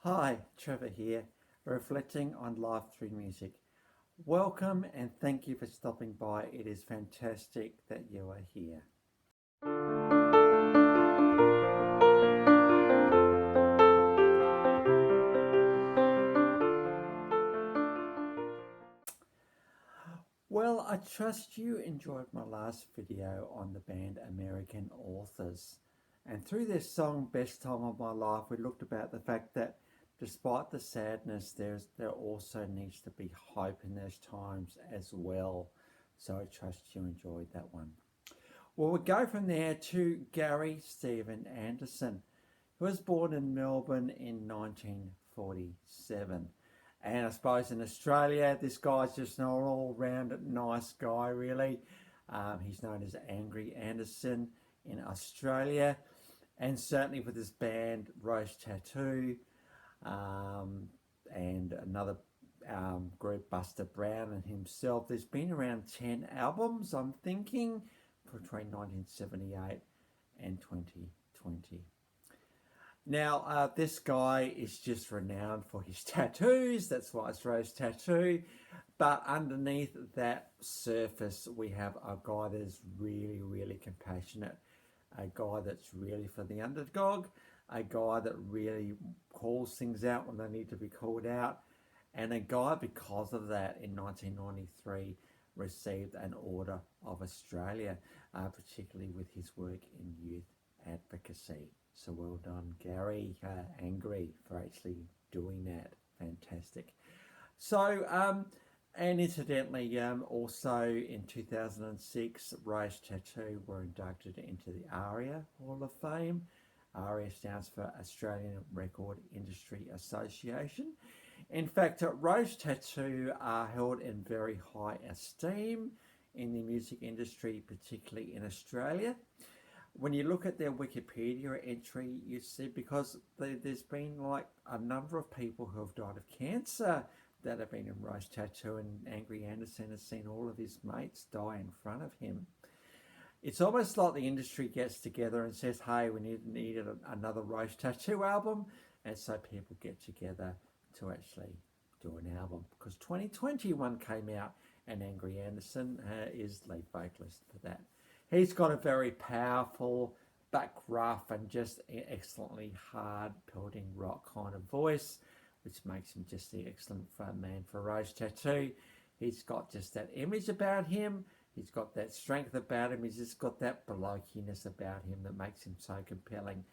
Hi, Trevor here, reflecting on life through music. Welcome and thank you for stopping by. It is fantastic that you are here. Well, I trust you enjoyed my last video on the band American Authors. And through this song, Best Time of My Life, we looked about the fact that despite the sadness, there also needs to be hope in those times as well. So I trust you enjoyed that one. Well, we'll go from there to Gary Stephen Anderson, who was born in Melbourne in 1947. And I suppose in Australia, this guy's just an all-round nice guy, really. He's known as Angry Anderson in Australia, and certainly with his band Rose Tattoo, and another group, Buster Brown and himself. There's been around 10 albums, I'm thinking, between 1978 and 2020. Now, this guy is just renowned for his tattoos. That's why it's Rose Tattoo. But underneath that surface, we have a guy that is really, really compassionate. A guy that's really for the underdog. A guy that really calls things out when they need to be called out. And a guy, because of that, in 1993, received an Order of Australia, particularly with his work in youth advocacy. So well done, Gary, Angry, for actually doing that. Fantastic. So, and incidentally, also in 2006, Rose Tattoo were inducted into the ARIA Hall of Fame. ARIA stands for Australian Record Industry Association. In fact, Rose Tattoo are held in very high esteem in the music industry, particularly in Australia. When you look at their Wikipedia entry, you see, because there's been like a number of people who have died of cancer that have been in Rose Tattoo, and Angry Anderson has seen all of his mates die in front of him. It's almost like the industry gets together and says, hey, we need another Rose Tattoo album, and so people get together to actually do an album, because 2021 came out and Angry Anderson is lead vocalist for that. He's got a very powerful, but gruff and just excellently hard pelting rock kind of voice, which makes him just the excellent front man for Rose Tattoo. He's got just that image about him. He's got that strength about him. He's just got that blokiness about him that makes him so compelling.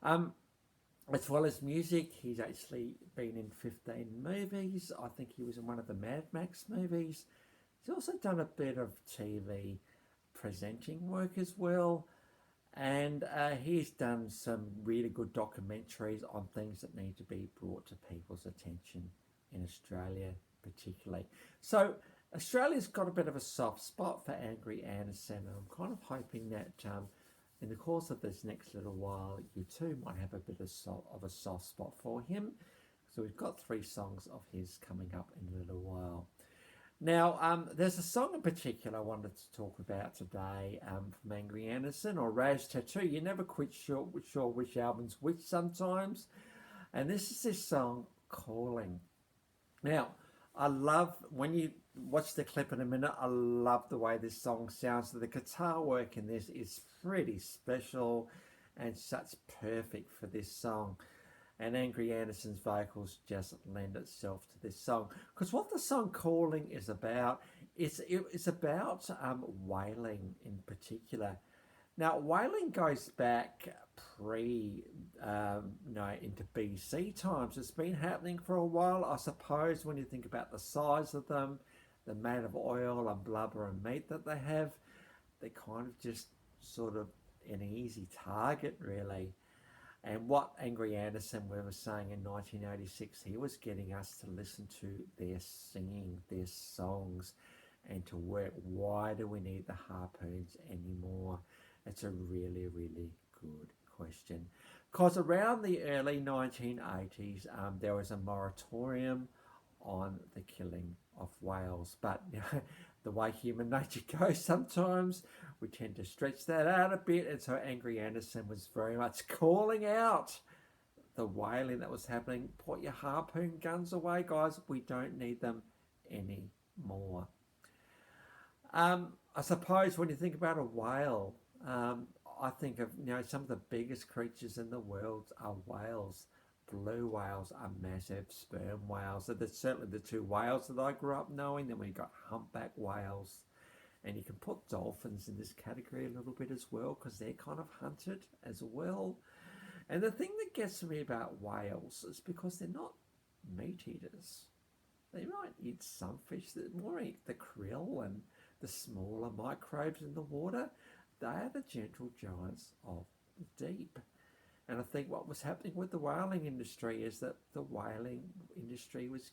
As well as music, he's actually been in 15 movies. I think he was in one of the Mad Max movies. He's also done a bit of TV presenting work as well, and he's done some really good documentaries on things that need to be brought to people's attention in Australia particularly. So Australia's got a bit of a soft spot for Angry Anderson, and I'm kind of hoping that in the course of this next little while, you too might have a bit of a soft spot for him. So we've got 3 songs of his coming up in a little while. Now, there's a song in particular I wanted to talk about today from Angry Anderson, or Rose Tattoo. You're never quite sure which album's which sometimes. And this is this song, Calling. Now, I love, when you watch the clip in a minute, I love the way this song sounds. The guitar work in this is pretty special and such perfect for this song. And Angry Anderson's vocals just lend itself to this song. Because what the song Calling is about, it's about whaling in particular. Now, whaling goes back into BC times. It's been happening for a while, I suppose, when you think about the size of them, they're made of oil and blubber and meat that they have. They're kind of just sort of an easy target, really. And what Angry Anderson was saying in 1986, he was getting us to listen to their singing, their songs, and to work, why do we need the harpoons anymore? It's a really, really good question. Because around the early 1980s, there was a moratorium on the killing of whales. But you know, the way human nature goes sometimes, we tend to stretch that out a bit. And so Angry Anderson was very much calling out the whaling that was happening. Put your harpoon guns away, guys. We don't need them anymore. I suppose when you think about a whale, I think of, some of the biggest creatures in the world are whales. Blue whales are massive, sperm whales. So that's certainly the two whales that I grew up knowing. Then we got humpback whales. And you can put dolphins in this category a little bit as well, because they're kind of hunted as well. And the thing that gets me about whales is because they're not meat eaters. They might eat some fish that more eat the krill and the smaller microbes in the water. They are the gentle giants of the deep. And I think what was happening with the whaling industry is that the whaling industry was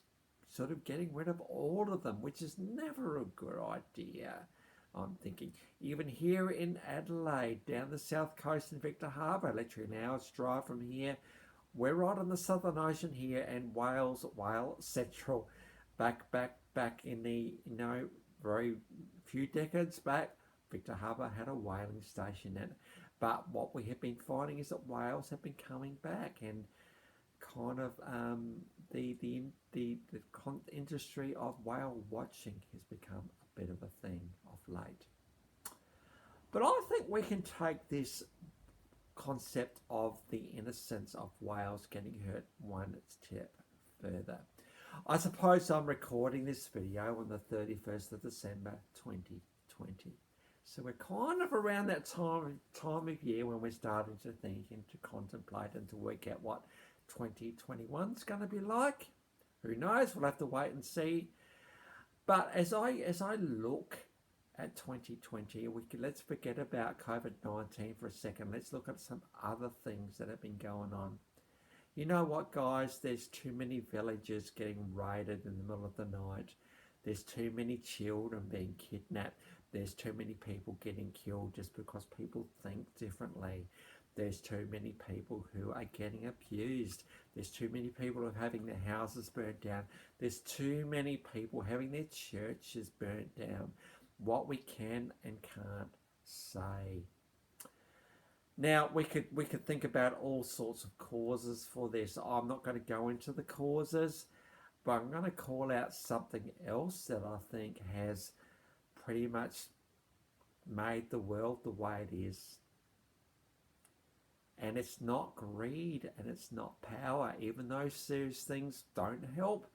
sort of getting rid of all of them, which is never a good idea. I'm thinking, even here in Adelaide, down the south coast in Victor Harbour, literally an hour's drive from here, we're right on the Southern Ocean here, and whale central, back in the, very few decades back, Victor Harbour had a whaling station in it. But what we have been finding is that whales have been coming back, and kind of the industry of whale watching has become a bit of a thing of late. But I think we can take this concept of the innocence of whales getting hurt one step further. I suppose I'm recording this video on the 31st of December 2020. So we're kind of around that time of year when we're starting to think and to contemplate and to work out what 2021 is going to be like. Who knows? We'll have to wait and see. But as I look at 2020, let's forget about COVID-19 for a second. Let's look at some other things that have been going on. You know what, guys? There's too many villages getting raided in the middle of the night. There's too many children being kidnapped. There's too many people getting killed just because people think differently. There's too many people who are getting abused. There's too many people who are having their houses burnt down. There's too many people having their churches burnt down. What we can and can't say. Now, we could think about all sorts of causes for this. I'm not going to go into the causes, but I'm going to call out something else that I think has pretty much made the world the way it is. And it's not greed and it's not power. Even though those things don't help,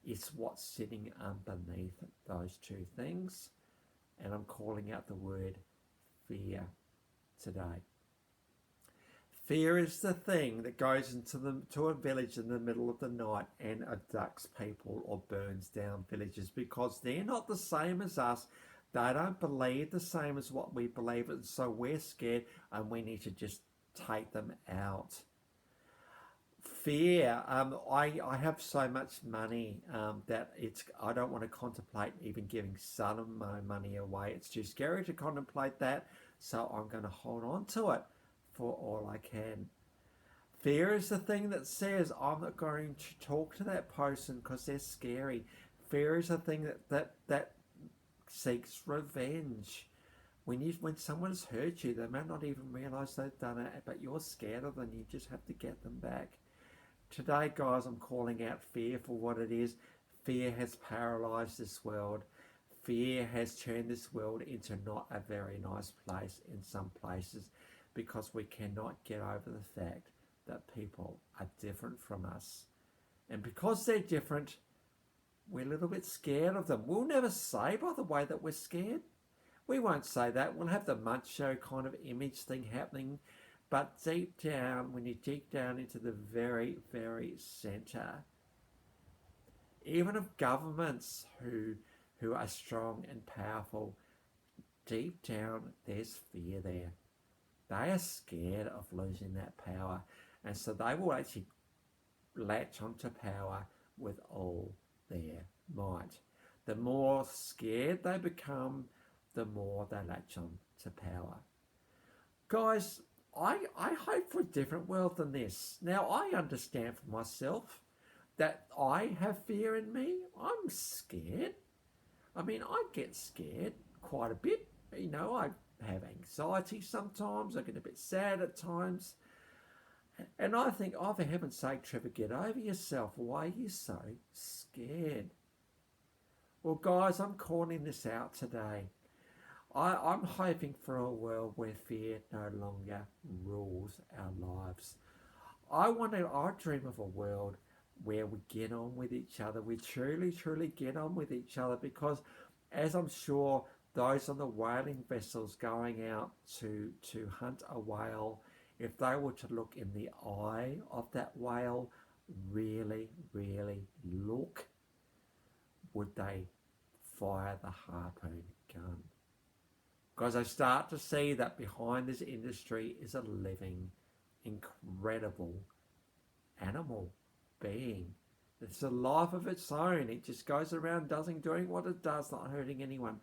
it's what's sitting underneath those two things. And I'm calling out the word fear today. Fear is the thing that goes to a village in the middle of the night and abducts people or burns down villages, because they're not the same as us. They don't believe the same as what we believe, and so we're scared and we need to just take them out. Fear. I have so much money that I don't want to contemplate even giving some of my money away. It's too scary to contemplate that, so I'm going to hold on to it for all I can. Fear is the thing that says I'm not going to talk to that person because they're scary. Fear is the thing that seeks revenge. When someone's hurt you, they may not even realise they've done it, but you're scared of them. You just have to get them back. Today, guys, I'm calling out fear for what it is. Fear has paralysed this world. Fear has turned this world into not a very nice place in some places, because we cannot get over the fact that people are different from us. And because they're different, we're a little bit scared of them. We'll never say, by the way, that we're scared. We won't say that. We'll have the macho kind of image thing happening. But deep down, when you dig down into the very, very centre, even of governments who are strong and powerful, deep down, there's fear there. They are scared of losing that power. And so they will actually latch onto power with all their might. The more scared they become, the more they latch on to power. Guys, I hope for a different world than this. Now, I understand for myself that I have fear in me. I'm scared. I mean, I get scared quite a bit. I have anxiety sometimes. I get a bit sad at times. And I think, oh, for heaven's sake, Trevor, get over yourself. Why are you so scared? Well, guys, I'm calling this out today. I'm hoping for a world where fear no longer rules our lives. I dream of a world where we get on with each other. We truly, truly get on with each other, because as I'm sure those on the whaling vessels going out to hunt a whale, if they were to look in the eye of that whale, really, really look, would they fire the harpoon gun? Because I start to see that behind this industry is a living, incredible animal being. It's a life of its own. It just goes around doing what it does, not hurting anyone.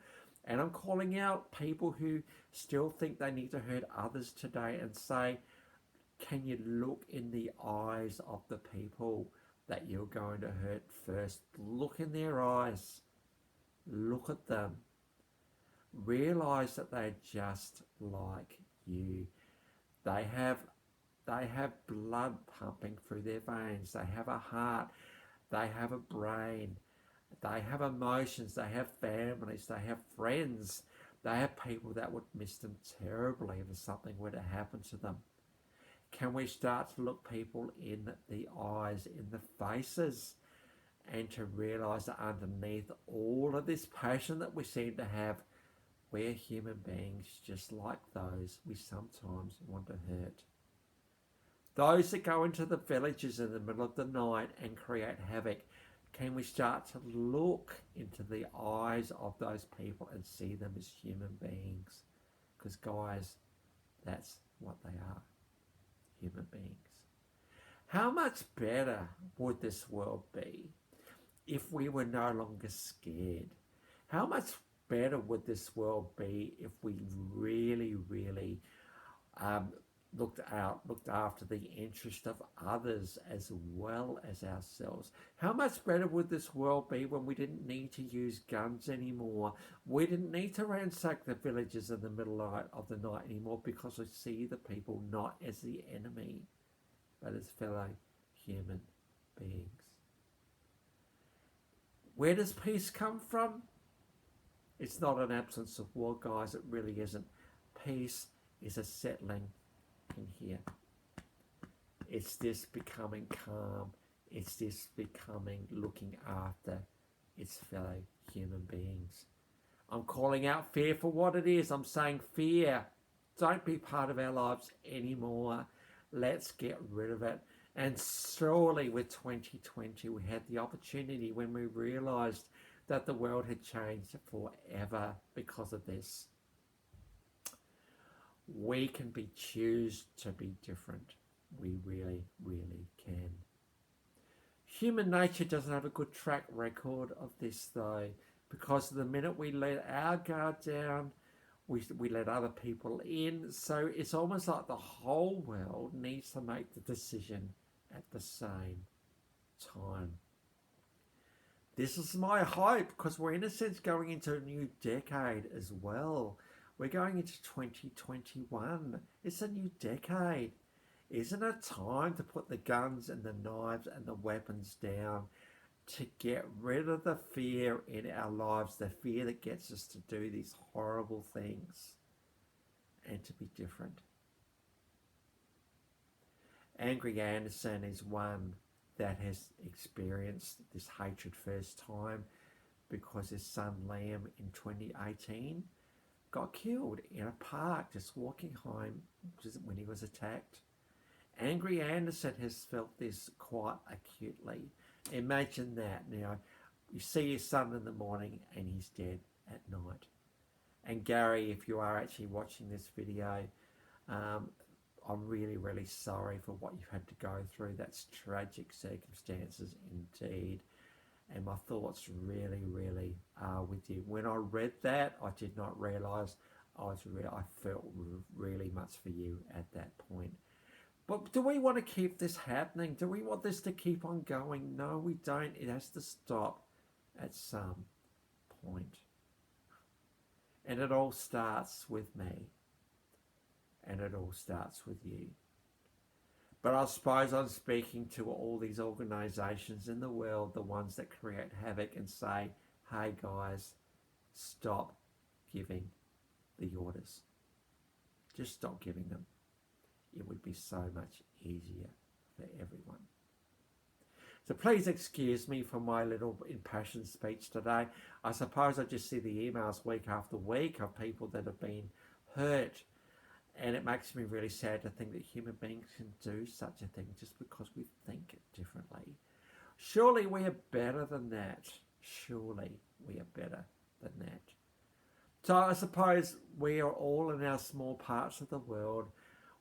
And I'm calling out people who still think they need to hurt others today and say, can you look in the eyes of the people that you're going to hurt first? Look in their eyes. Look at them. Realize that they're just like you. They have blood pumping through their veins. They have a heart. They have a brain. They have emotions. They have families. They have friends. They have people that would miss them terribly if something were to happen to them. Can we start to look people in the eyes, in the faces, and to realize that underneath all of this passion that we seem to have, we're human beings just like those we sometimes want to hurt. Those that go into the villages in the middle of the night and create havoc, can we start to look into the eyes of those people and see them as human beings? Because guys, that's what they are, human beings. How much better would this world be if we were no longer scared? How much better would this world be if we really, really looked after the interest of others as well as ourselves? How much better would this world be when we didn't need to use guns anymore? We didn't need to ransack the villages in the middle of the night anymore, because we see the people not as the enemy, but as fellow human beings. Where does peace come from? It's not an absence of war, guys. It really isn't. Peace is a settling in here. It's this becoming calm. It's this becoming looking after its fellow human beings. I'm calling out fear for what it is. I'm saying fear, don't be part of our lives anymore. Let's get rid of it. And surely with 2020, we had the opportunity when we realised that the world had changed forever because of this. We can choose to be different. We really, really can. Human nature doesn't have a good track record of this, though, because the minute we let our guard down, we let other people in. So it's almost like the whole world needs to make the decision at the same time. This is my hope, because we're in a sense going into a new decade as well. We're going into 2021. It's a new decade. Isn't it time to put the guns and the knives and the weapons down, to get rid of the fear in our lives, the fear that gets us to do these horrible things, and to be different? Angry Anderson is one that has experienced this hatred first time, because his son Liam in 2018 got killed in a park just walking home when he was attacked. Angry Anderson has felt this quite acutely. Imagine that. Now, you see your son in the morning and he's dead at night. And Gary, if you are actually watching this video, I'm really, really sorry for what you've had to go through. That's tragic circumstances indeed. And my thoughts really, really are with you. When I read that, I did not realise I felt really much for you at that point. But do we want to keep this happening? Do we want this to keep on going? No, we don't. It has to stop at some point. And it all starts with me. And it all starts with you. But I suppose I'm speaking to all these organisations in the world, the ones that create havoc, and say, hey guys, stop giving the orders. Just stop giving them. It would be so much easier for everyone. So please excuse me for my little impassioned speech today. I suppose I just see the emails week after week of people that have been hurt, and it makes me really sad to think that human beings can do such a thing just because we think differently. Surely we are better than that. Surely we are better than that. So I suppose we are all in our small parts of the world.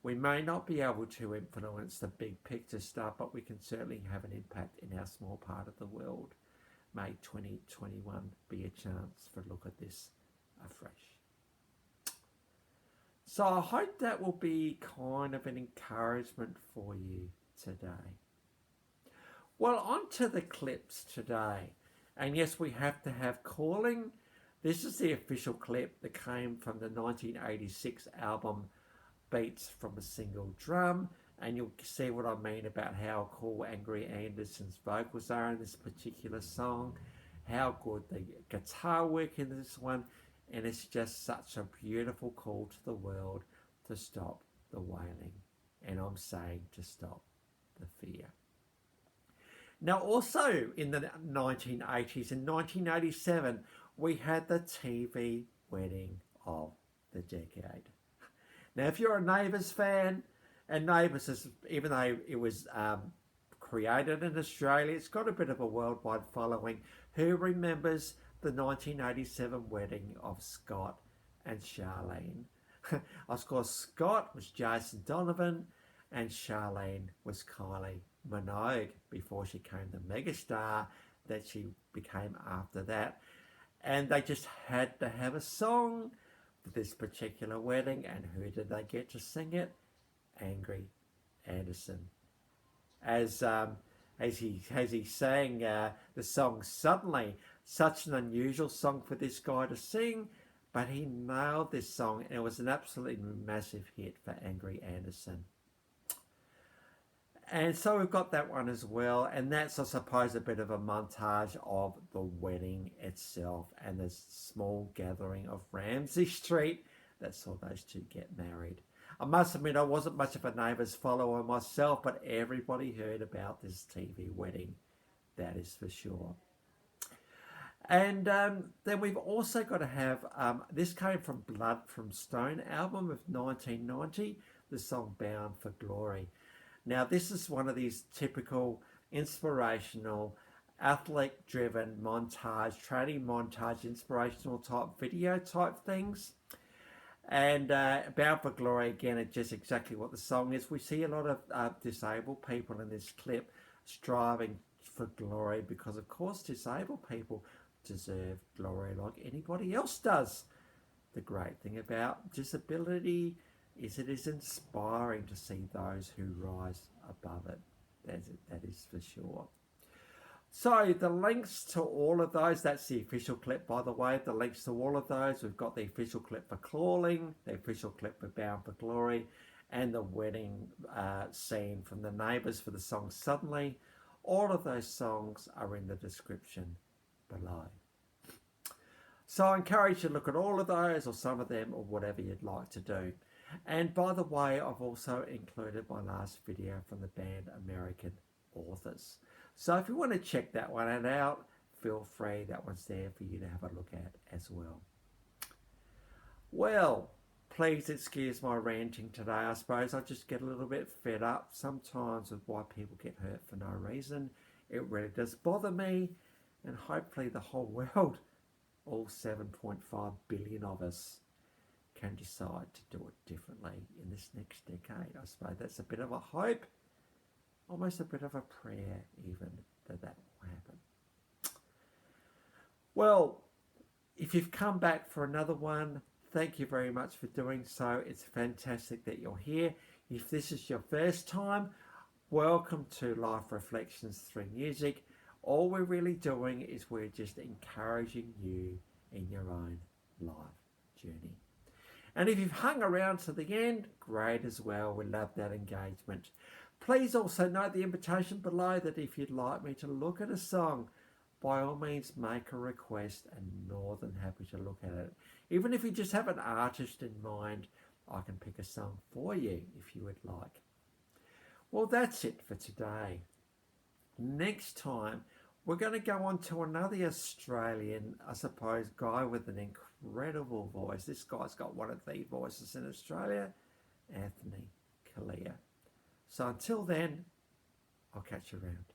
We may not be able to influence the big picture stuff, but we can certainly have an impact in our small part of the world. May 2021 be a chance for a look at this afresh. So I hope that will be kind of an encouragement for you today. Well, on to the clips today. And yes, we have to have calling. This is the official clip that came from the 1986 album Beats from a Single Drum, and you'll see what I mean about how cool Angry Anderson's vocals are in this particular song, how good the guitar work in this one, and it's just such a beautiful call to the world to stop the wailing, and I'm saying to stop the fear. Now also in the 1980s, in 1987, we had the TV wedding of the decade. Now, if you're a Neighbours fan, and Neighbours, is, even though it was created in Australia, it's got a bit of a worldwide following. Who remembers the 1987 wedding of Scott and Charlene? Of course, Scott was Jason Donovan, and Charlene was Kylie Minogue before she became the megastar that she became after that. And they just had to have a song for this particular wedding, and who did they get to sing it? Angry Anderson. As he sang the song Suddenly, such an unusual song for this guy to sing, but he nailed this song, and it was an absolutely massive hit for Angry Anderson. And so we've got that one as well, and that's, I suppose, a bit of a montage of the wedding itself and the small gathering of Ramsay Street that saw those two get married. I must admit, I wasn't much of a Neighbours follower myself, but everybody heard about this TV wedding, that is for sure. And then we've also got to have, this came from Blood from Stone album of 1990, the song Bound for Glory. Now, this is one of these typical inspirational, athlete-driven montage, training montage, inspirational type video type things. And Bound for Glory, again, it's just exactly what the song is. We see a lot of disabled people in this clip striving for glory because, of course, disabled people deserve glory like anybody else does. The great thing about disability is it is inspiring to see those who rise above it. That is for sure. So the links to all of those, that's the official clip, by the way. The links to all of those, we've got the official clip for Clawing, the official clip for Bound for Glory, and the wedding scene from the Neighbours for the song Suddenly. All of those songs are in the description below. So I encourage you to look at all of those or some of them or whatever you'd like to do. And by the way, I've also included my last video from the band American Authors. So if you want to check that one out, feel free. That one's there for you to have a look at as well. Well, please excuse my ranting today. I suppose I just get a little bit fed up sometimes with why people get hurt for no reason. It really does bother me. And hopefully the whole world, all 7.5 billion of us, can decide to do it differently in this next decade. I suppose that's a bit of a hope, almost a bit of a prayer even, that will happen. Well, if you've come back for another one, thank you very much for doing so. It's fantastic that you're here. If this is your first time, welcome to Life Reflections Through Music. All we're really doing is we're just encouraging you in your own life journey. And if you've hung around to the end, great as well. We love that engagement. Please also note the invitation below that if you'd like me to look at a song, by all means make a request and more than happy to look at it. Even if you just have an artist in mind, I can pick a song for you if you would like. Well, that's it for today. Next time, we're going to go on to another Australian, I suppose, guy with an incredible voice. This guy's got one of the voices in Australia, Anthony Kalia. So until then, I'll catch you around.